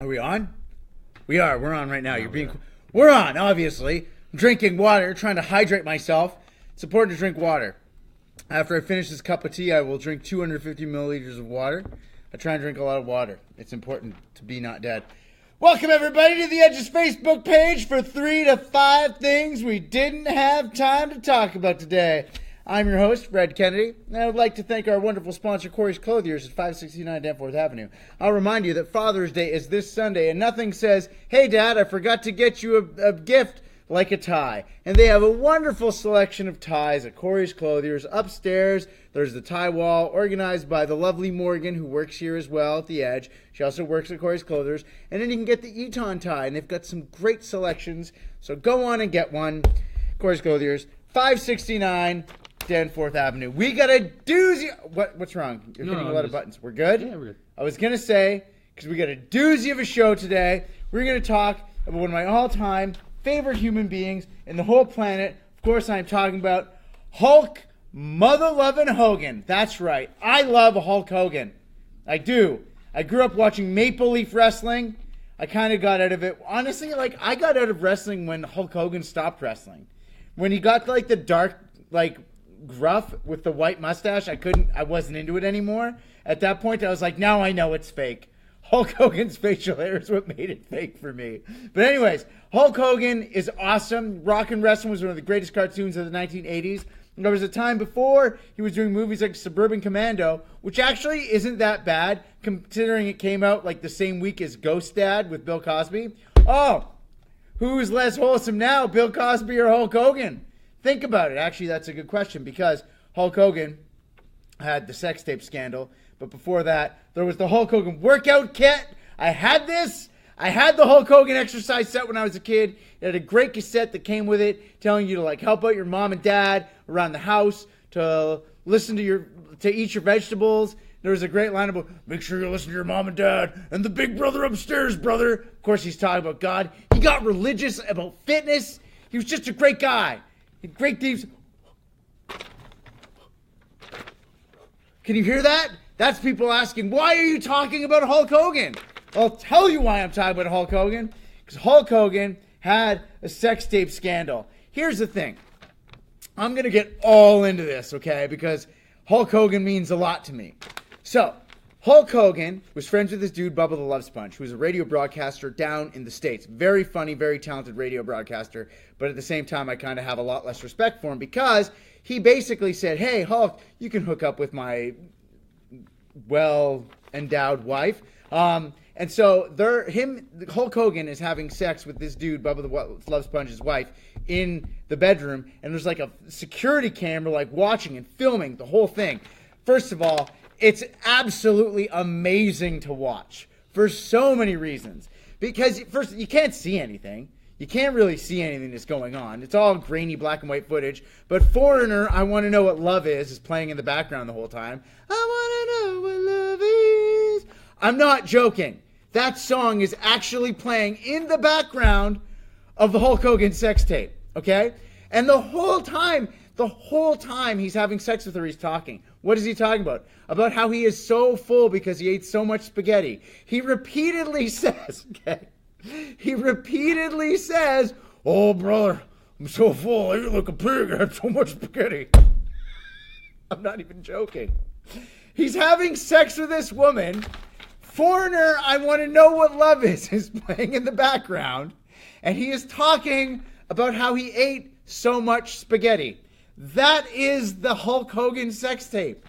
we on? We are. We're on right now. We're on, obviously. I'm drinking water, trying to hydrate myself. It's important to drink water. After I finish this cup of tea, I will drink 250 milliliters of water. I try and drink a lot of water. It's important to be not dead. Welcome, everybody, to The Edge's Facebook page for 3 to 5 things we didn't have time to talk about today. I'm your host, Fred Kennedy, and I would like to thank our wonderful sponsor, Corey's Clothiers at 569 Danforth Avenue. I'll remind you that Father's Day is this Sunday, and nothing says, "Hey, Dad, I forgot to get you a gift," like a tie. And they have a wonderful selection of ties at Corey's Clothiers. Upstairs, there's the tie wall, organized by the lovely Morgan, who works here as well at The Edge. She also works at Corey's Clothiers. And then you can get the Eton tie, and they've got some great selections. So go on and get one. Corey's Clothiers, 569 Danforth Avenue. We got a doozy. What's wrong? You're hitting a lot of buttons. We're good? Yeah, we're good. I was going to say, because we got a doozy of a show today, we're going to talk about one of my all-time favorite human beings in the whole planet. Of course, I'm talking about Hulk Mother-Lovin' Hogan. That's right. I love Hulk Hogan. I do. I grew up watching Maple Leaf Wrestling. I kind of got out of it. Honestly, I got out of wrestling when Hulk Hogan stopped wrestling. When he got, the dark, gruff with the white mustache, I wasn't into it anymore. At that point, I was like, now I know it's fake. Hulk Hogan's facial hair is what made it fake for me. But anyways, Hulk Hogan is awesome. Rockin' Wrestling was one of the greatest cartoons of the 1980s. And there was a time before he was doing movies like Suburban Commando, which actually isn't that bad, considering it came out the same week as Ghost Dad with Bill Cosby. Oh, who's less wholesome now, Bill Cosby or Hulk Hogan? Think about it. Actually, that's a good question, because Hulk Hogan had the sex tape scandal. But before that, there was the Hulk Hogan workout kit. I had this. I had the Hulk Hogan exercise set when I was a kid. It had a great cassette that came with it, telling you to help out your mom and dad around the house, to listen to eat your vegetables. There was a great line about, make sure you listen to your mom and dad and the big brother upstairs, brother. Of course, he's talking about God. He got religious about fitness. He was just a great guy. Great thieves. Can you hear that? That's people asking, why are you talking about Hulk Hogan? I'll tell you why I'm talking about Hulk Hogan. Because Hulk Hogan had a sex tape scandal. Here's the thing. I'm going to get all into this, okay? Because Hulk Hogan means a lot to me. So, Hulk Hogan was friends with this dude, Bubba the Love Sponge, who was a radio broadcaster down in the States. Very funny, very talented radio broadcaster. But at the same time, I kind of have a lot less respect for him, because he basically said, hey, Hulk, you can hook up with my well-endowed wife. And so Hulk Hogan is having sex with this dude, Bubba the Love Sponge's wife, in the bedroom. And there's a security camera watching and filming the whole thing. First of all, it's absolutely amazing to watch for so many reasons. Because first, you can't see anything. You can't really see anything that's going on. It's all grainy black and white footage. But Foreigner, I Want to Know What Love Is playing in the background the whole time. I want to know what love is. I'm not joking. That song is actually playing in the background of the Hulk Hogan sex tape. Okay? And the whole time he's having sex with her, he's talking. What is he talking about? About how he is so full because he ate so much spaghetti. He repeatedly says, oh, brother, I'm so full. I eat like a pig. I had so much spaghetti. I'm not even joking. He's having sex with this woman. Foreigner, I Want to Know What Love is playing in the background. And he is talking about how he ate so much spaghetti. That is the Hulk Hogan sex tape.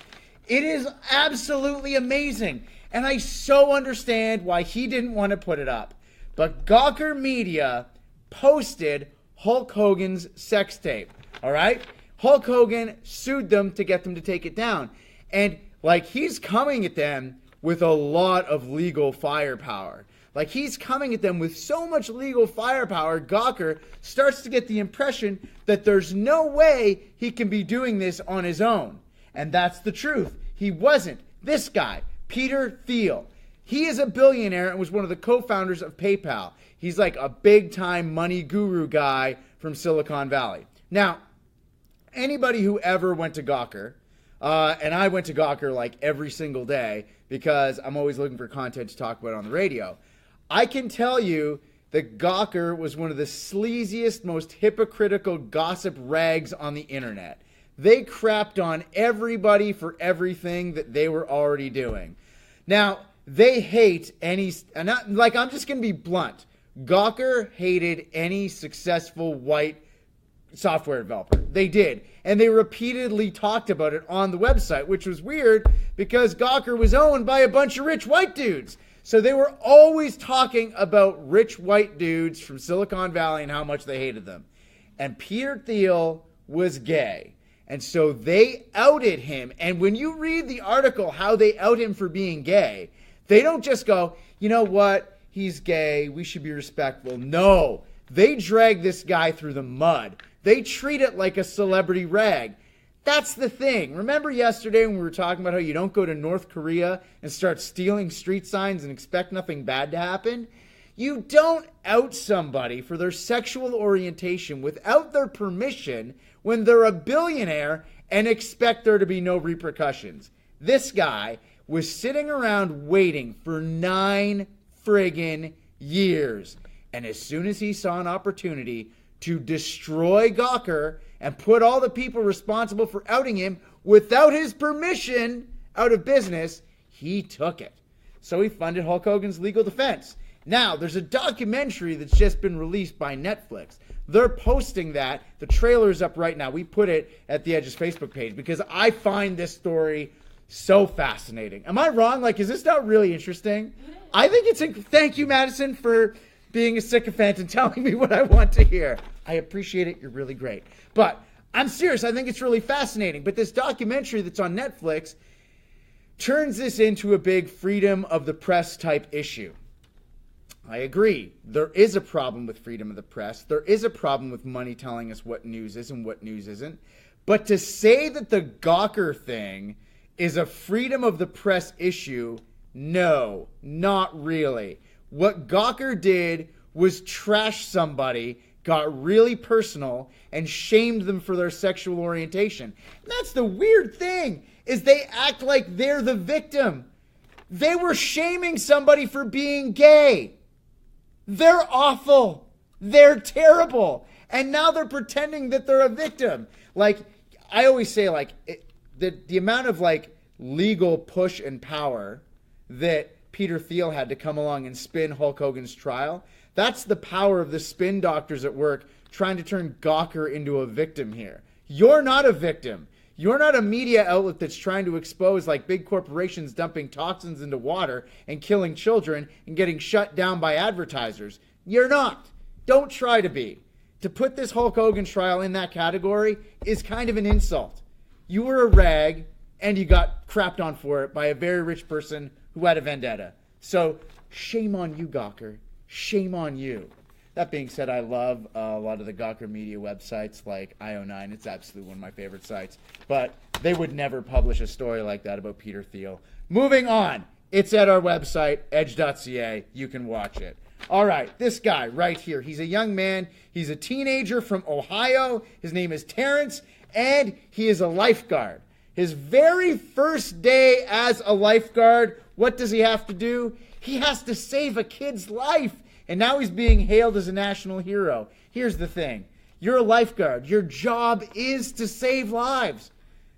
It is absolutely amazing. And I so understand why he didn't want to put it up. But Gawker Media posted Hulk Hogan's sex tape. All right? Hulk Hogan sued them to get them to take it down. And he's coming at them with a lot of legal firepower. He's coming at them with so much legal firepower, Gawker starts to get the impression that there's no way he can be doing this on his own. And that's the truth. He wasn't. This guy, Peter Thiel, he is a billionaire and was one of the co-founders of PayPal. He's a big-time money guru guy from Silicon Valley. Now, anybody who ever went to Gawker, and I went to Gawker every single day because I'm always looking for content to talk about on the radio. I can tell you that Gawker was one of the sleaziest, most hypocritical gossip rags on the internet. They crapped on everybody for everything that they were already doing. Now, they hate any, I'm just going to be blunt. Gawker hated any successful white software developer. They did. And they repeatedly talked about it on the website, which was weird because Gawker was owned by a bunch of rich white dudes. So they were always talking about rich white dudes from Silicon Valley and how much they hated them. And Peter Thiel was gay. And so they outed him. And when you read the article, how they out him for being gay, they don't just go, you know what? He's gay. We should be respectful. No, they drag this guy through the mud. They treat it like a celebrity rag. That's the thing. Remember yesterday when we were talking about how you don't go to North Korea and start stealing street signs and expect nothing bad to happen? You don't out somebody for their sexual orientation without their permission when they're a billionaire and expect there to be no repercussions. This guy was sitting around waiting for 9 friggin' years. And as soon as he saw an opportunity to destroy Gawker and put all the people responsible for outing him without his permission out of business, he took it. So he funded Hulk Hogan's legal defense. Now, there's a documentary that's just been released by Netflix. They're posting that. The trailer is up right now. We put it at The Edge's Facebook page because I find this story so fascinating. Am I wrong? Is this not really interesting? I think it's... Thank you, Madison, for being a sycophant and telling me what I want to hear. I appreciate it. You're really great. But I'm serious. I think it's really fascinating. But this documentary that's on Netflix turns this into a big freedom of the press type issue. I agree. There is a problem with freedom of the press. There is a problem with money telling us what news is and what news isn't. But to say that the Gawker thing is a freedom of the press issue, no, not really. What Gawker did was trash somebody, got really personal, and shamed them for their sexual orientation. And that's the weird thing, is they act like they're the victim. They were shaming somebody for being gay. They're awful. They're terrible. And now they're pretending that they're a victim. I always say, the amount of, legal push and power that Peter Thiel had to come along and spin Hulk Hogan's trial, that's the power of the spin doctors at work trying to turn Gawker into a victim here. You're not a victim. You're not a media outlet that's trying to expose big corporations dumping toxins into water and killing children and getting shut down by advertisers. You're not. Don't try to be. To put this Hulk Hogan trial in that category is kind of an insult. You were a rag and you got crapped on for it by a very rich person who had a vendetta. So shame on you, Gawker. Shame on you. That being said, I love a lot of the Gawker media websites like IO9. It's absolutely one of my favorite sites. But they would never publish a story like that about Peter Thiel. Moving on. It's at our website, edge.ca. You can watch it. All right, this guy right here. He's a young man. He's a teenager from Ohio. His name is Terrence, and he is a lifeguard. His very first day as a lifeguard, what does he have to do? He has to save a kid's life. And now he's being hailed as a national hero. Here's the thing. You're a lifeguard. Your job is to save lives.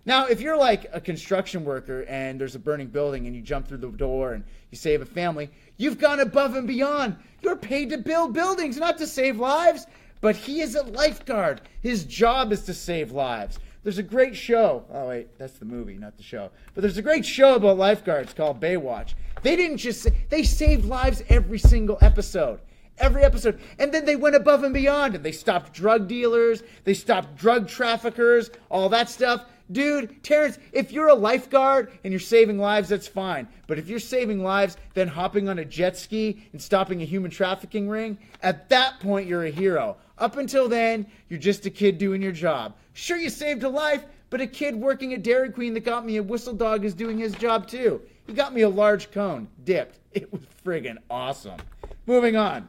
Now, if you're a construction worker and there's a burning building and you jump through the door and you save a family, you've gone above and beyond. You're paid to build buildings, not to save lives. But he is a lifeguard. His job is to save lives. There's a great show. Oh, wait, that's the movie, not the show. But there's a great show about lifeguards called Baywatch. They didn't just they saved lives every single episode. Every episode. And then they went above and beyond. And they stopped drug dealers. They stopped drug traffickers. All that stuff. Dude, Terrence, if you're a lifeguard and you're saving lives, that's fine. But if you're saving lives, then hopping on a jet ski and stopping a human trafficking ring, at that point, you're a hero. Up until then, you're just a kid doing your job. Sure, you saved a life, but a kid working at Dairy Queen that got me a whistle dog is doing his job too. He got me a large cone, dipped. It was friggin' awesome. Moving on.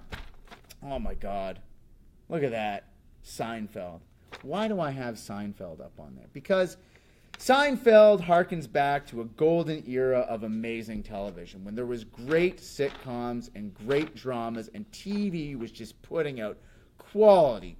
Oh my God. Look at that. Seinfeld. Why do I have Seinfeld up on there? Because Seinfeld harkens back to a golden era of amazing television when there was great sitcoms and great dramas, and TV was just putting out quality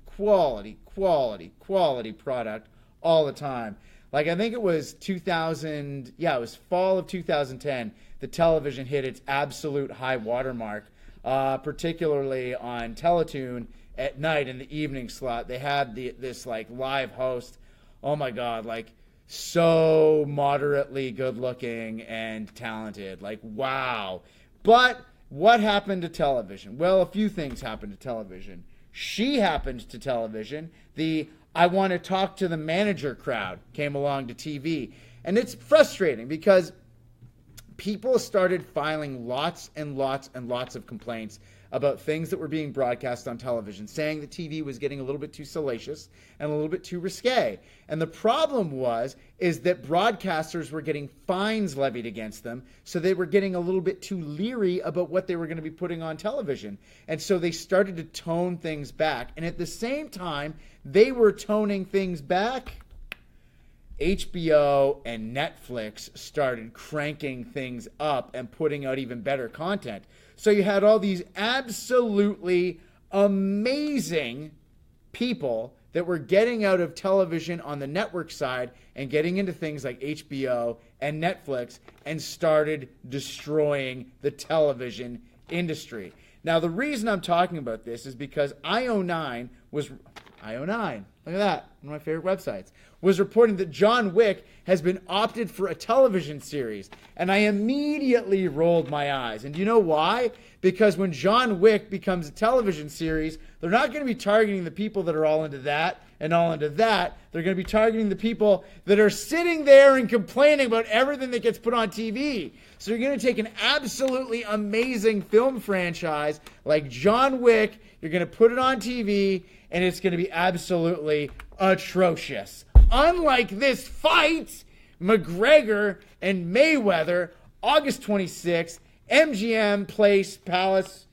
product all the time. Like, I think it was 2000, it was fall of 2010, the television hit its absolute high watermark, particularly on Teletoon at night in the evening slot. They had this like live host, oh my God, like so moderately good looking and talented, like wow. But what happened to television? Well, a few things happened to television. She happened to television. The I want to talk to the manager crowd came along to TV. And it's frustrating because people started filing lots and lots and lots of complaints about things that were being broadcast on television, saying that TV was getting a little bit too salacious and a little bit too risque. And the problem is that broadcasters were getting fines levied against them, so they were getting a little bit too leery about what they were going to be putting on television. And so they started to tone things back. And at the same time, they were toning things back, HBO and Netflix started cranking things up and putting out even better content. So you had all these absolutely amazing people that were getting out of television on the network side and getting into things like HBO and Netflix and started destroying the television industry. Now, the reason I'm talking about this is because IO9, look at that, one of my favorite websites, was reporting that John Wick has been opted for a television series. And I immediately rolled my eyes. And do you know why? Because when John Wick becomes a television series, they're not going to be targeting the people that are all into that and all into that. They're going to be targeting the people that are sitting there and complaining about everything that gets put on TV. So you're going to take an absolutely amazing film franchise like John Wick, you're going to put it on TV, and it's going to be absolutely atrocious. Unlike this fight, McGregor and Mayweather, August 26th, MGM Palace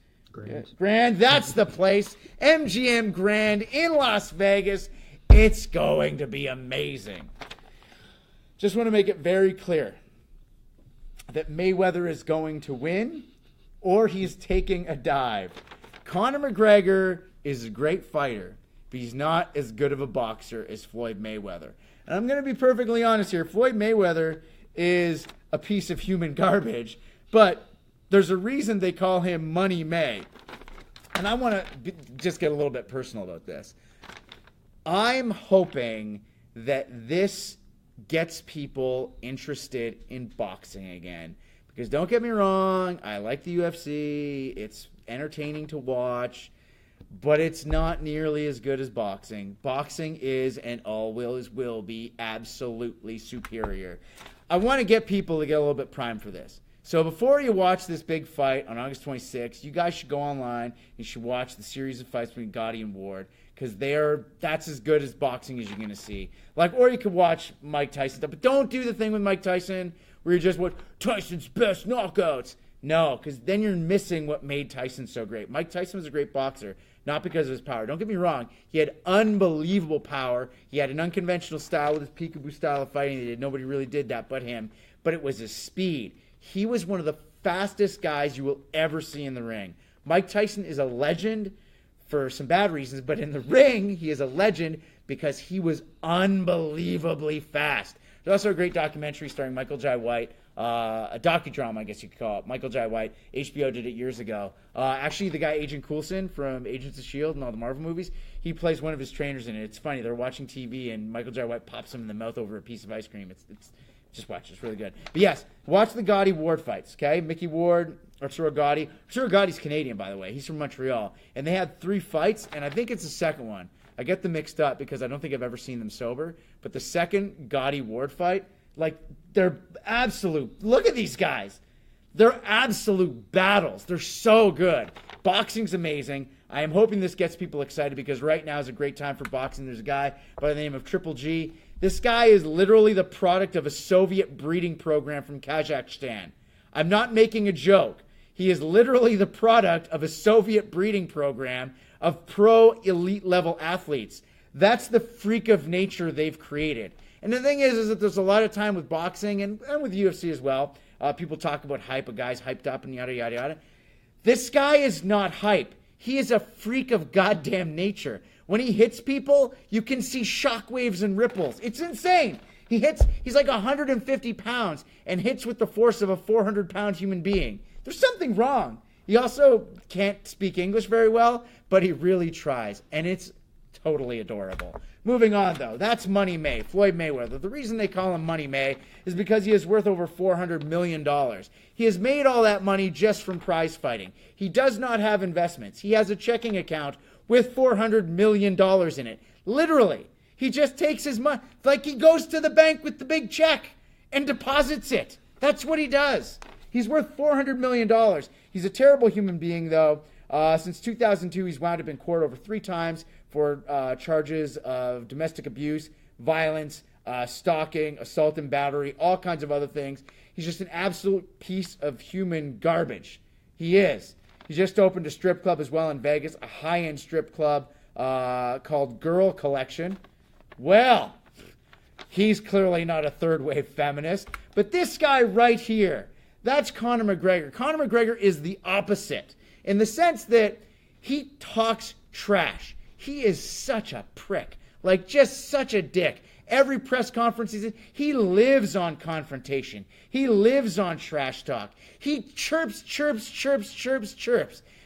Grand. That's the place. MGM Grand in Las Vegas. It's going to be amazing. Just want to make it very clear that Mayweather is going to win or he's taking a dive. Conor McGregor is a great fighter, but he's not as good of a boxer as Floyd Mayweather. And I'm going to be perfectly honest here. Floyd Mayweather is a piece of human garbage, but there's a reason they call him Money May. And I want to just get a little bit personal about this. I'm hoping that this gets people interested in boxing again. Because don't get me wrong, I like the UFC. It's entertaining to watch. But it's not nearly as good as boxing. Boxing is and always will be absolutely superior. I want to get people to get a little bit primed for this. So before you watch this big fight on August 26th, you guys should go online. You should watch the series of fights between Gotti and Ward, because that's as good as boxing as you're going to see. Or you could watch Mike Tyson stuff, but don't do the thing with Mike Tyson where you just watch Tyson's best knockouts. No, because then you're missing what made Tyson so great. Mike Tyson was a great boxer, not because of his power. Don't get me wrong. He had unbelievable power. He had an unconventional style with his peekaboo style of fighting. Nobody really did that but him. But it was his speed. He was one of the fastest guys you will ever see in the ring. Mike Tyson is a legend for some bad reasons, but in the ring, he is a legend because he was unbelievably fast. There's also a great documentary starring Michael Jai White, a docudrama, I guess you could call it. Michael Jai White, HBO did it years ago. Actually, the guy Agent Coulson from Agents of S.H.I.E.L.D. and all the Marvel movies, he plays one of his trainers in it. It's funny. They're watching TV, and Michael Jai White pops him in the mouth over a piece of ice cream. It's just watch. It's really good. But yes, watch the Gotti Ward fights, okay? Mickey Ward, Arturo Gotti. Arturo Gotti's Canadian, by the way. He's from Montreal. And they had 3 fights, and I think it's the second one. I get them mixed up because I don't think I've ever seen them sober. But the second Gotti Ward fight, they're absolute. Look at these guys. They're absolute battles. They're so good. Boxing's amazing. I am hoping this gets people excited because right now is a great time for boxing. There's a guy by the name of Triple G. This guy is literally the product of a Soviet breeding program from Kazakhstan. I'm not making a joke. He is literally the product of a Soviet breeding program of pro elite level athletes. That's the freak of nature they've created. And the thing is that there's a lot of time with boxing and with UFC as well. People talk about hype. A guy's hyped up and yada, yada, yada. This guy is not hype. He is a freak of goddamn nature. When he hits people, you can see shockwaves and ripples. It's insane. He's like 150 pounds and hits with the force of a 400-pound human being. There's something wrong. He also can't speak English very well, but he really tries. And it's totally adorable. Moving on, though. That's Money May, Floyd Mayweather. The reason they call him Money May is because he is worth over $400 million. He has made all that money just from prize fighting. He does not have investments. He has a checking account with $400 million in it. Literally. He just takes his money, like he goes to the bank with the big check and deposits it. That's what he does. He's worth $400 million. He's a terrible human being, though. Since 2002, he's wound up in court over 3 times for charges of domestic abuse, violence, stalking, assault and battery, all kinds of other things. He's just an absolute piece of human garbage. He is. He just opened a strip club as well in Vegas, a high-end strip club called Girl Collection. Well, he's clearly not a third-wave feminist, but this guy right here, that's Conor McGregor. Conor McGregor is the opposite in the sense that he talks trash. He is such a prick, like just such a dick. Every press conference he's in, he lives on confrontation. He lives on trash talk. He chirps.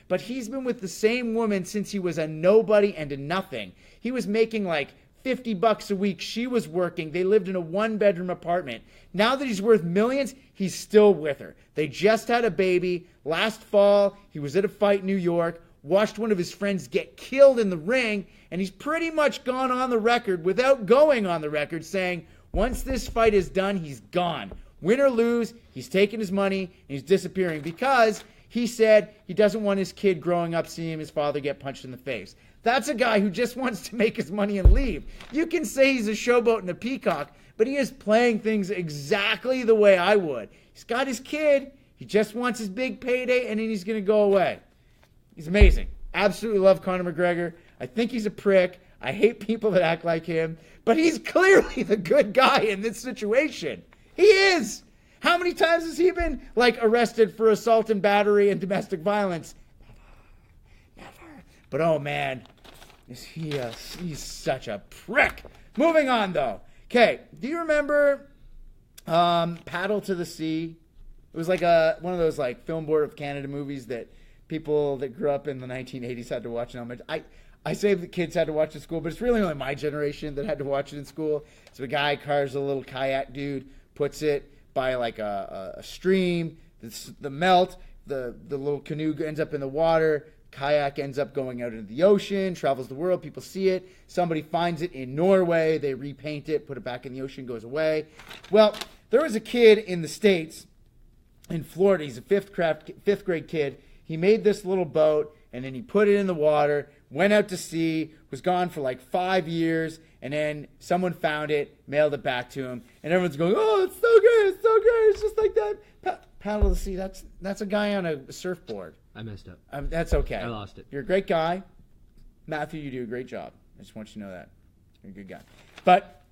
But he's been with the same woman since he was a nobody and a nothing. He was making like $50 a week. She was working. They lived in a 1-bedroom apartment. Now that he's worth millions, he's still with her. They just had a baby. Last fall, he was at a fight in New York, watched one of his friends get killed in the ring, and he's pretty much gone on the record without going on the record saying, once this fight is done, he's gone. Win or lose, he's taking his money and he's disappearing because he said he doesn't want his kid growing up seeing his father get punched in the face. That's a guy who just wants to make his money and leave. You can say he's a showboat and a peacock, but he is playing things exactly the way I would. He's got his kid. He just wants his big payday, and then he's going to go away. He's amazing. Absolutely love Conor McGregor. I think he's a prick. I hate people that act like him, but he's clearly the good guy in this situation. He is. How many times has he been, arrested for assault and battery and domestic violence? Never. But, oh, man, he's such a prick. Moving on, though. Okay, do you remember Paddle to the Sea? It was like one of those Film Board of Canada movies that people that grew up in the 1980s had to watch. Now, I say the kids had to watch it in school, but it's really only my generation that had to watch it in school. So a guy carves a little kayak dude, puts it by a stream, the melt, the little canoe ends up in the water, kayak ends up going out into the ocean, travels the world, people see it, somebody finds it in Norway, they repaint it, put it back in the ocean, goes away. Well, there was a kid in the States, in Florida, he's a fifth grade kid. He made this little boat, and then he put it in the water, went out to sea, was gone for 5 years, and then someone found it, mailed it back to him, and everyone's going, oh, it's so great, it's just like that. Paddle to the Sea, that's a guy on a surfboard. I messed up. That's okay. I lost it. You're a great guy. Matthew, you do a great job. I just want you to know that. You're a good guy. But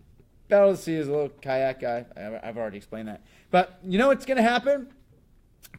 Paddle to the Sea is a little kayak guy. I've already explained that. But you know what's going to happen?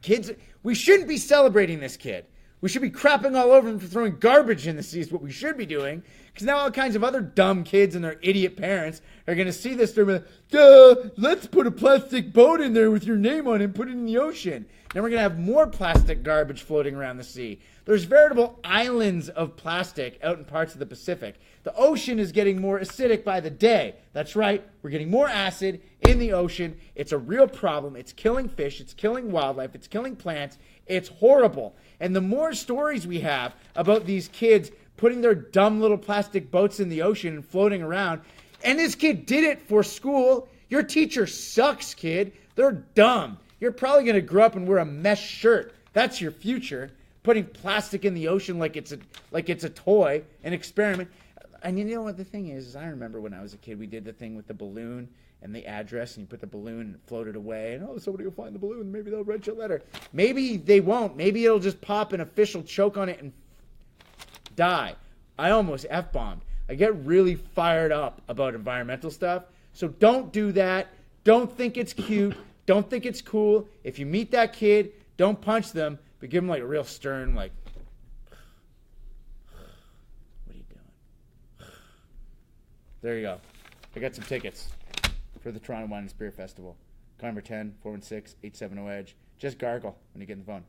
Kids, we shouldn't be celebrating this kid. We should be crapping all over him for throwing garbage in the sea is what we should be doing. Because now all kinds of other dumb kids and their idiot parents are going to see this. They're going to let's put a plastic boat in there with your name on it and put it in the ocean. Then we're going to have more plastic garbage floating around the sea. There's veritable islands of plastic out in parts of the Pacific. The ocean is getting more acidic by the day. That's right. We're getting more acid in the ocean. It's a real problem. It's killing fish. It's killing wildlife. It's killing plants. It's horrible. And the more stories we have about these kids putting their dumb little plastic boats in the ocean and floating around, and this kid did it for school. Your teacher sucks, kid. They're dumb. You're probably going to grow up and wear a mesh shirt. That's your future. Putting plastic in the ocean like it's a toy, an experiment. And you know what the thing is I remember when I was a kid, we did the thing with the balloon and the address, and you put the balloon and it floated away, and somebody will find the balloon, maybe they'll write you a letter. Maybe they won't. Maybe it'll just pop an official choke on it and die. I almost F-bombed. I get really fired up about environmental stuff, So don't do that. Don't think it's cute. Don't think it's cool. If you meet that kid, don't punch them, but give them like a real stern, like, what are you doing? There you go. I got some tickets for the Toronto Wine and Spirit Festival. Call number 10 416 870 EDGE. Just gargle when you get in the phone.